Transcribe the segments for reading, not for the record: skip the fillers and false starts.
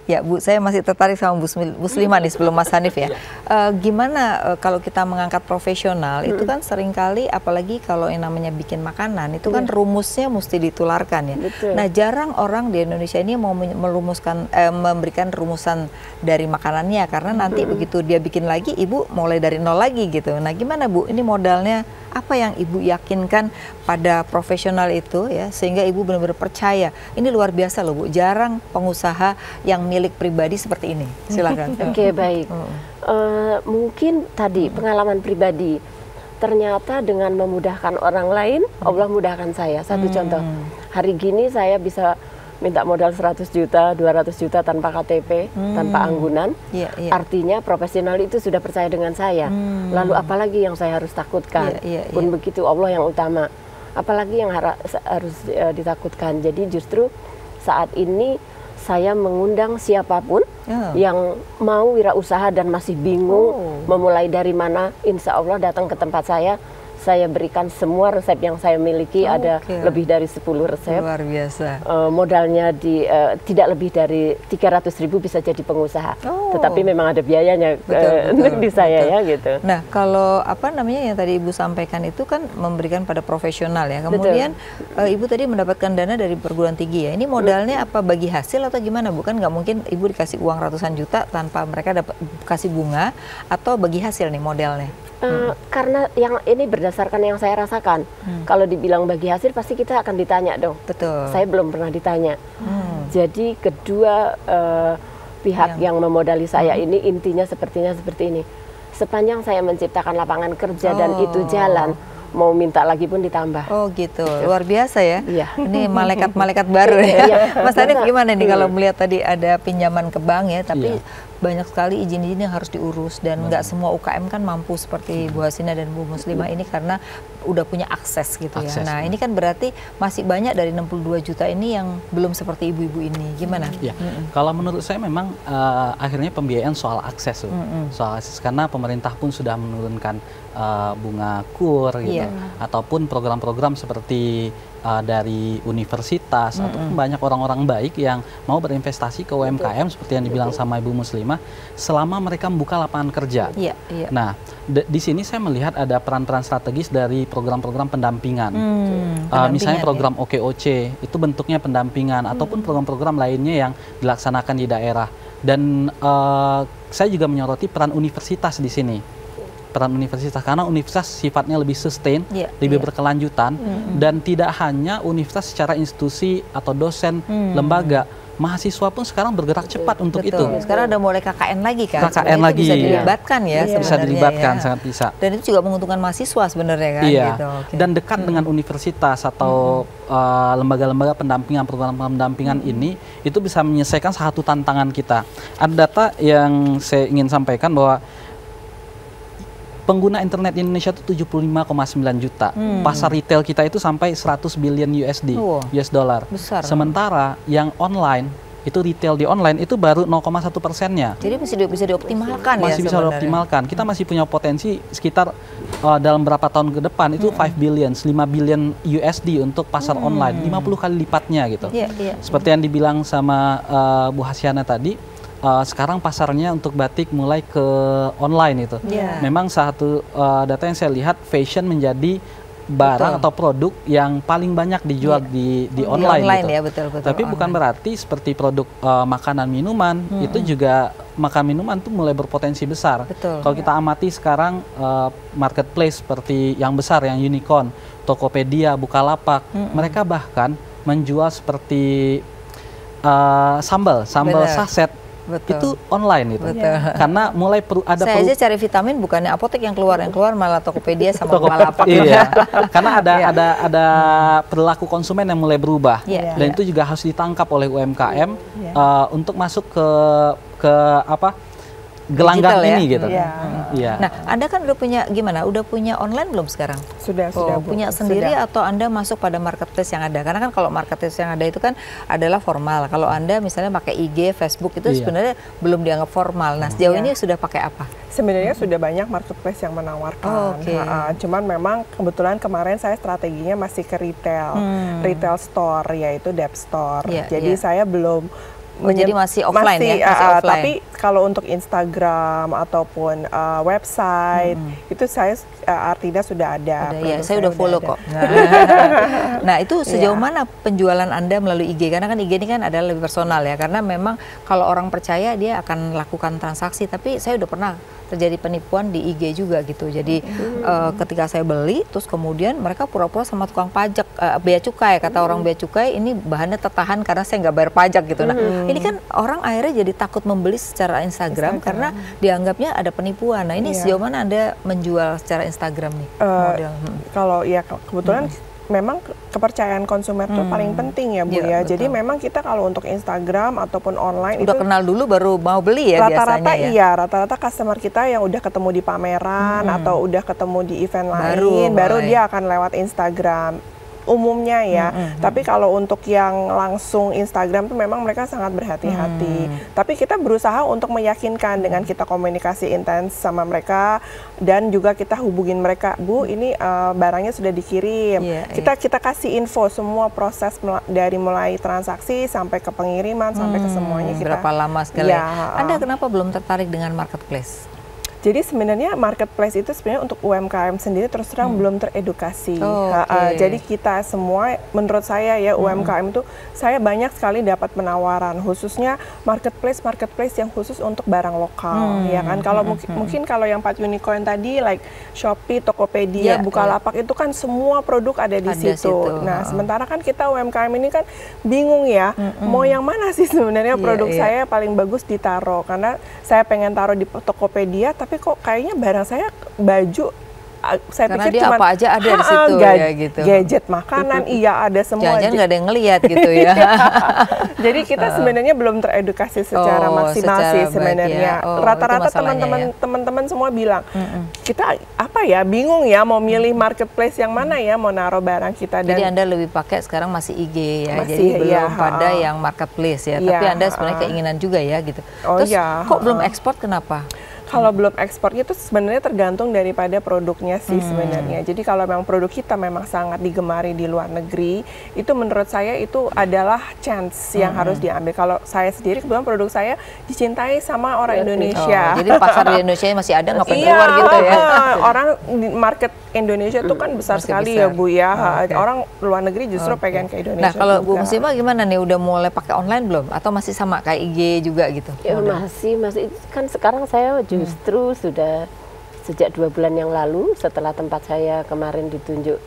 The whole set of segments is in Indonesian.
Ya Bu, saya masih tertarik sama Bu Muslimah nih sebelum Mas Hanif ya. Gimana kalau kita mengangkat profesional, itu kan seringkali apalagi kalau yang namanya bikin makanan, itu kan rumusnya mesti ditularkan ya. Betul. Nah jarang orang di Indonesia ini mau merumuskan, memberikan rumusan dari makanannya, karena nanti begitu dia bikin lagi, Ibu mulai dari nol lagi gitu. Nah gimana Bu, ini modalnya apa yang Ibu yakinkan pada profesional itu ya, sehingga Ibu benar-benar percaya, ini luar biasa loh Bu, jarang pengusaha yang milik pribadi seperti ini. Silakan. Oke, baik. Mungkin tadi pengalaman pribadi, ternyata dengan memudahkan orang lain, Allah mudahkan saya. Satu contoh, hari gini saya bisa minta modal 100 juta, 200 juta tanpa KTP, tanpa anggunan. Artinya profesional itu sudah percaya dengan saya. Lalu apalagi yang saya harus takutkan? Pun begitu, Allah yang utama. Apalagi yang harus ditakutkan? Jadi justru saat ini saya mengundang siapapun yang mau wirausaha dan masih bingung memulai dari mana, insya Allah datang ke tempat saya berikan semua resep yang saya miliki, ada lebih dari 10 resep. Luar biasa. Modalnya tidak lebih dari 300.000 bisa jadi pengusaha. Tetapi memang ada biayanya di saya ya gitu. Nah kalau apa namanya yang tadi Ibu sampaikan itu kan memberikan pada profesional ya. Kemudian Ibu tadi mendapatkan dana dari perguruan tinggi ya. Ini modalnya apa, bagi hasil atau gimana? Bukan nggak mungkin Ibu dikasih uang ratusan juta tanpa mereka dapat kasih bunga, atau bagi hasil nih modelnya? Karena yang ini berdasarkan yang saya rasakan. Kalau dibilang bagi hasil pasti kita akan ditanya dong. Betul. Saya belum pernah ditanya. Jadi kedua pihak yang memodali saya ini intinya sepertinya seperti ini. Sepanjang saya menciptakan lapangan kerja dan itu jalan, mau minta lagi pun ditambah. Oh gitu, luar biasa ya. Ini malaikat-malaikat baru ya. Mas Hanif gimana nih kalau melihat tadi ada pinjaman ke bank ya, tapi banyak sekali izin-izin yang harus diurus dan nggak semua UKM kan mampu seperti Bu Hasina dan Bu Muslimah ini karena udah punya akses gitu ya. Nah ini kan berarti masih banyak dari 62 juta ini yang belum seperti ibu-ibu ini. Gimana? Ya, kalau menurut saya memang akhirnya pembiayaan soal akses, soal akses, karena pemerintah pun sudah menurunkan bunga KUR gitu, ataupun program-program seperti dari universitas ataupun banyak orang-orang baik yang mau berinvestasi ke UMKM seperti yang dibilang sama Ibu Muslimah, selama mereka membuka lapangan kerja. Nah, di sini saya melihat ada peran-peran strategis dari program-program pendampingan. Misalnya program OKOC itu bentuknya pendampingan, ataupun program-program lainnya yang dilaksanakan di daerah. Dan saya juga menyoroti peran universitas di sini. Peran universitas, karena universitas sifatnya lebih sustain, lebih berkelanjutan, dan tidak hanya universitas secara institusi atau dosen, lembaga, mahasiswa pun sekarang bergerak cepat untuk itu. Sekarang udah mulai KKN lagi kan? KKN lagi bisa dilibatkan ya, bisa dilibatkan, sangat bisa. Dan itu juga menguntungkan mahasiswa sebenarnya kan? Gitu. Dan dekat dengan universitas atau lembaga-lembaga pendampingan, program pendampingan ini, itu bisa menyelesaikan satu tantangan kita. Ada data yang saya ingin sampaikan bahwa pengguna internet di Indonesia itu 75,9 juta. Pasar retail kita itu sampai 100 billion US dollar. Besar. Sementara yang online, itu retail di online itu baru 0,1%-nya. Jadi bisa dioptimalkan ya. Masih bisa dioptimalkan. Kita masih punya potensi sekitar dalam berapa tahun ke depan itu 5 billion USD untuk pasar online, 50 kali lipatnya gitu. Seperti yang dibilang sama Bu Hasyana tadi, sekarang pasarnya untuk batik mulai ke online itu. Memang satu data yang saya lihat, fashion menjadi barang atau produk yang paling banyak dijual di online gitu. Ya, betul, tapi bukan berarti seperti produk makanan minuman itu juga, makanan minuman itu mulai berpotensi besar. Kalau kita amati sekarang marketplace seperti yang besar, yang unicorn, Tokopedia, Bukalapak, mereka bahkan menjual seperti sambal saset. Itu online itu. Karena mulai ada saya aja cari vitamin bukannya apotek yang keluar malah Tokopedia sama Bukalapak. Karena ada perilaku konsumen yang mulai berubah. Dan itu juga harus ditangkap oleh UMKM untuk masuk ke gelanggang digital, ini ya? gitu. Iya. Nah, Anda kan udah punya gimana? Udah punya online belum sekarang? Sudah, Bu. Punya sendiri atau Anda masuk pada marketplace yang ada? Karena kan kalau marketplace yang ada itu kan adalah formal. Kalau Anda misalnya pakai IG, Facebook itu sebenarnya belum dianggap formal. Nah, sejauh ini sudah pakai apa? Sebenarnya sudah banyak marketplace yang menawarkan. Cuman memang kebetulan kemarin saya strateginya masih ke retail store, yaitu Dep Store. Jadi saya belum jadi masih offline ya? Masih offline. Tapi kalau untuk Instagram ataupun website itu saya artinya sudah ada. Ya, saya udah follow kok. Nah, itu sejauh mana penjualan Anda melalui IG? Karena kan IG ini kan adalah lebih personal ya. Karena memang kalau orang percaya dia akan lakukan transaksi. Tapi saya udah pernah terjadi penipuan di IG juga gitu. Jadi ketika saya beli, terus kemudian mereka pura-pura sama tukang pajak, bea cukai, kata orang bea cukai ini bahannya tertahan karena saya nggak bayar pajak gitu. Nah, ini kan orang akhirnya jadi takut membeli secara Instagram karena dianggapnya ada penipuan. Nah, ini sejauh mana Anda menjual secara Instagram nih model? Kalau ya kebetulan memang kepercayaan konsumen itu paling penting ya, Bu ya. Jadi memang kita kalau untuk Instagram ataupun online udah kenal dulu baru mau beli ya rata-rata biasanya ya. Rata-rata customer kita yang udah ketemu di pameran atau udah ketemu di event lain baru dia akan lewat Instagram. Umumnya ya, tapi kalau untuk yang langsung Instagram tuh memang mereka sangat berhati-hati. Tapi kita berusaha untuk meyakinkan dengan kita komunikasi intens sama mereka dan juga kita hubungin mereka, Bu, ini barangnya sudah dikirim. Kita kasih info semua proses dari mulai transaksi sampai ke pengiriman sampai ke semuanya. Berapa lama sekali? Anda kenapa belum tertarik dengan marketplace? Jadi sebenarnya marketplace itu sebenarnya untuk UMKM sendiri terus terang belum teredukasi. Jadi kita semua, menurut saya ya UMKM itu saya banyak sekali dapat penawaran, khususnya marketplace yang khusus untuk barang lokal, ya kan. Kalau mungkin kalau yang 4 unicorn tadi, like Shopee, Tokopedia, Bukalapak itu kan semua produk ada di situ. Nah, sementara kan kita UMKM ini kan bingung ya, mau yang mana sih sebenarnya produk saya paling bagus ditaruh, karena saya pengen taruh di Tokopedia, tapi kok kayaknya barang saya baju saya karena pikir dia cuman apa aja ada di situ ya gitu. Gadget, makanan, ada semua. Jangan nggak ada yang ngelihat gitu ya. Jadi kita sebenarnya belum teredukasi secara maksimal sih sebenarnya. Rata-rata teman-teman semua bilang, kita apa ya, bingung ya mau milih marketplace yang mana ya, mau naruh barang kita. Jadi Anda lebih pakai sekarang masih IG ya, jadi belum pada yang marketplace ya. Tapi Anda sebenarnya keinginan juga ya gitu. Terus kok belum ekspor, kenapa? Kalau belum ekspornya itu sebenarnya tergantung daripada produknya sih sebenarnya. Jadi kalau memang produk kita memang sangat digemari di luar negeri, itu menurut saya itu adalah chance yang harus diambil. Kalau saya sendiri kebetulan produk saya dicintai sama orang Indonesia. Jadi pasar di Indonesia masih ada, ngapain keluar gitu ya? Orang di market Indonesia itu kan besar sekali ya, Bu ya. Orang luar negeri justru pengen ke Indonesia. Nah, kalau Bu Muslimah gimana nih, udah mulai pakai online belum? Atau masih sama kayak IG juga gitu? Ya, masih kan sekarang saya justru sudah sejak 2 bulan yang lalu setelah tempat saya kemarin ditunjuk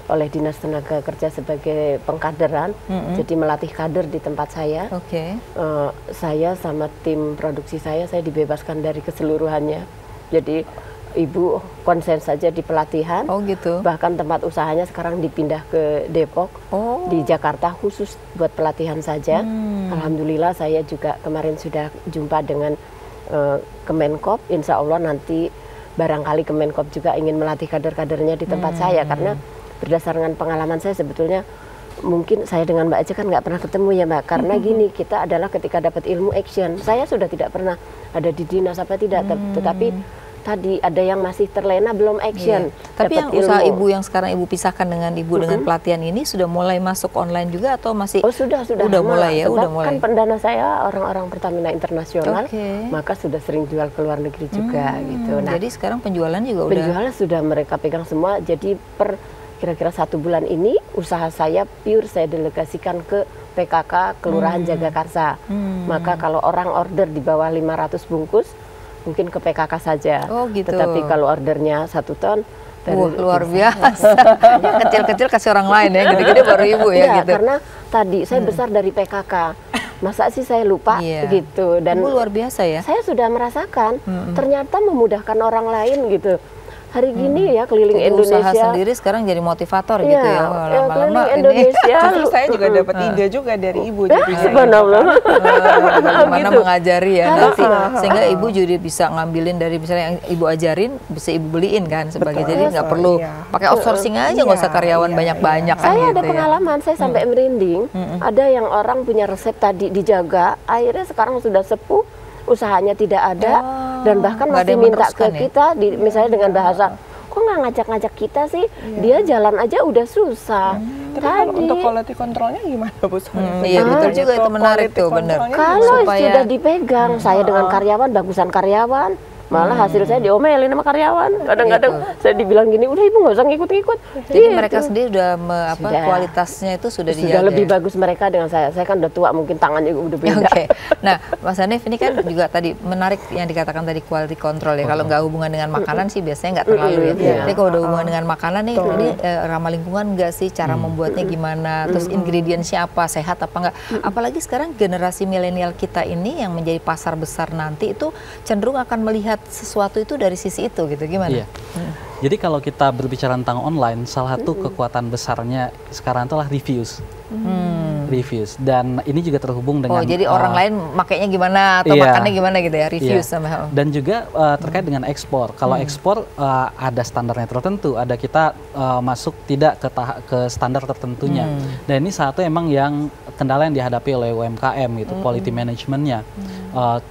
oleh Dinas Tenaga Kerja sebagai pengkaderan, jadi melatih kader di tempat saya. Saya sama tim produksi saya dibebaskan dari keseluruhannya. Jadi Ibu konsen saja di pelatihan. Bahkan tempat usahanya sekarang dipindah ke Depok, di Jakarta khusus buat pelatihan saja. Alhamdulillah saya juga kemarin sudah jumpa dengan Kemenkop. Insya Allah nanti barangkali Kemenkop juga ingin melatih kader-kadernya di tempat saya, karena berdasarkan pengalaman saya sebetulnya mungkin saya dengan Mbak Aja kan nggak pernah ketemu ya Mbak, karena gini, kita adalah ketika dapat ilmu action, saya sudah tidak pernah ada di dinas apa tidak, tetapi tadi ada yang masih terlena belum action. Tapi yang usaha Ibu yang sekarang Ibu pisahkan dengan Ibu dengan pelatihan ini sudah mulai masuk online juga atau masih? Sudah mulai ya, udah mulai. Kan pendana saya orang-orang Pertamina Internasional, maka sudah sering jual ke luar negeri juga gitu. Nah, jadi sekarang penjualan juga penjualan sudah mereka pegang semua. Jadi per kira-kira 1 bulan ini usaha saya pure saya delegasikan ke PKK Kelurahan Jagakarsa. Maka kalau orang order di bawah 500 bungkus mungkin ke PKK saja. Tetapi kalau ordernya 1 ton, luar biasa. Yang kecil-kecil kasih orang lain ya, gede-gede baru Ibu ya gitu. Karena tadi saya besar dari PKK. Masa sih saya lupa gitu. Dan Ibu luar biasa ya. Saya sudah merasakan ternyata memudahkan orang lain gitu. hari gini ya keliling jadi Indonesia. usaha sendiri sekarang jadi motivator Iya, gitu ya. keliling Lama-lama ini Indonesia. Justru saya juga dapat ide juga dari ibu. Jadi Subhanallah. bagaimana Gitu. mengajari ya nanti sehingga ibu juga bisa ngambilin dari misalnya yang ibu ajarin bisa ibu beliin kan sebagai Betul. jadi nggak perlu pakai outsourcing aja nggak usah karyawan banyak-banyak kan Saya ada gitu ya. pengalaman, saya sampai merinding. Ada yang orang punya resep tadi dijaga, akhirnya sekarang sudah sepuh, usahanya tidak ada, dan bahkan nggak ada masih yang minta ke meneruskan ya? kita, misalnya dengan bahasa, kok nggak ngajak-ngajak kita sih? Dia jalan aja udah susah. Tapi kalau untuk quality controlnya gimana Bu? Iya betul juga itu menarik tuh benar. Kalau Supaya- sudah dipegang, saya dengan karyawan, bagusan karyawan, malah hasil saya diomelin sama karyawan. Kadang-kadang saya dibilang gini, udah ibu nggak usah ngikut-ngikut. Jadi Gitu. mereka sendiri udah Sudah. kualitasnya itu sudah Sudah dijaga. lebih bagus mereka dengan saya. Saya kan udah tua, mungkin tangannya udah beda. Oke. Nah, Mas Hanif ini kan juga tadi menarik yang dikatakan tadi quality control ya. Kalau nggak hubungan dengan makanan sih biasanya nggak terlalu ya. Iya. Tapi kalau udah hubungan dengan makanan nih, ini ramah lingkungan nggak sih? Cara membuatnya gimana? Terus ingredientsnya apa? Sehat apa enggak? Apalagi sekarang generasi milenial kita ini yang menjadi pasar besar nanti itu cenderung akan melihat sesuatu itu dari sisi itu gitu. Gimana? Iya. Jadi kalau kita berbicara tentang online, salah satu kekuatan besarnya sekarang itulah reviews. Reviews, dan ini juga terhubung dengan jadi orang lain makainya gimana atau iya, makannya gimana gitu ya, reviews iya. sama. Dan juga terkait dengan ekspor. Kalau ekspor ada standarnya tertentu, ada kita masuk tidak ke standar tertentunya. Dan ini satu emang yang kendala yang dihadapi oleh UMKM gitu, quality managementnya,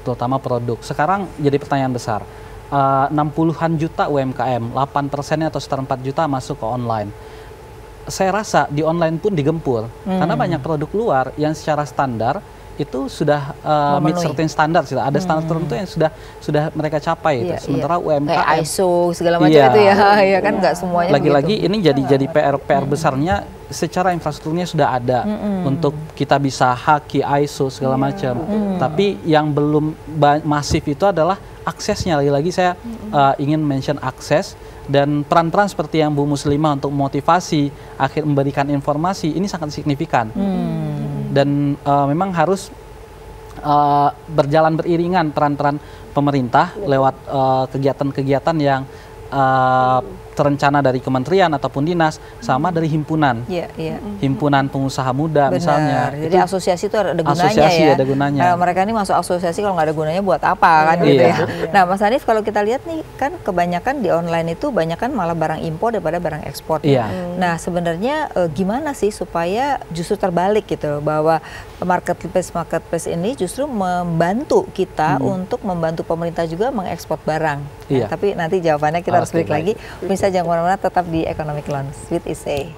terutama produk. Sekarang jadi pertanyaan besar. 60-an juta UMKM, 8%-nya atau sekitar 4 juta masuk ke online. Saya rasa di online pun digempur karena banyak produk luar yang secara standar itu sudah meet certain standar, sudah ada standar tertentu yang sudah mereka capai. Iya, Sementara UMKM kayak ISO segala macam itu ya, ya kan nggak semuanya. Lagi-lagi ini jadi PR besarnya. Secara infrastrukturnya sudah ada untuk kita bisa haki ISO segala macam. Tapi yang belum masif itu adalah aksesnya. Lagi-lagi saya ingin mention akses dan peran-peran seperti yang Bu Muslimah untuk motivasi, memberikan informasi ini sangat signifikan. Dan memang harus berjalan beriringan peran-peran pemerintah lewat kegiatan-kegiatan yang terencana dari kementerian ataupun dinas, sama dari himpunan, himpunan pengusaha muda. Benar. Misalnya. Jadi asosiasi itu ada gunanya asosiasi ya. Ada gunanya. Nah, mereka ini masuk asosiasi kalau nggak ada gunanya buat apa kan gitu ya. Nah, Mas Hanif kalau kita lihat nih kan kebanyakan di online itu banyak kan malah barang impor daripada barang ekspor. Iya. Nah, sebenarnya gimana sih supaya justru terbalik gitu bahwa marketplace ini justru membantu kita untuk membantu pemerintah juga mengekspor barang. Iya. Nah, tapi nanti jawabannya kita harus balik lagi. Bisa jangan kemana-mana, tetap di Economic Lounge with ISE.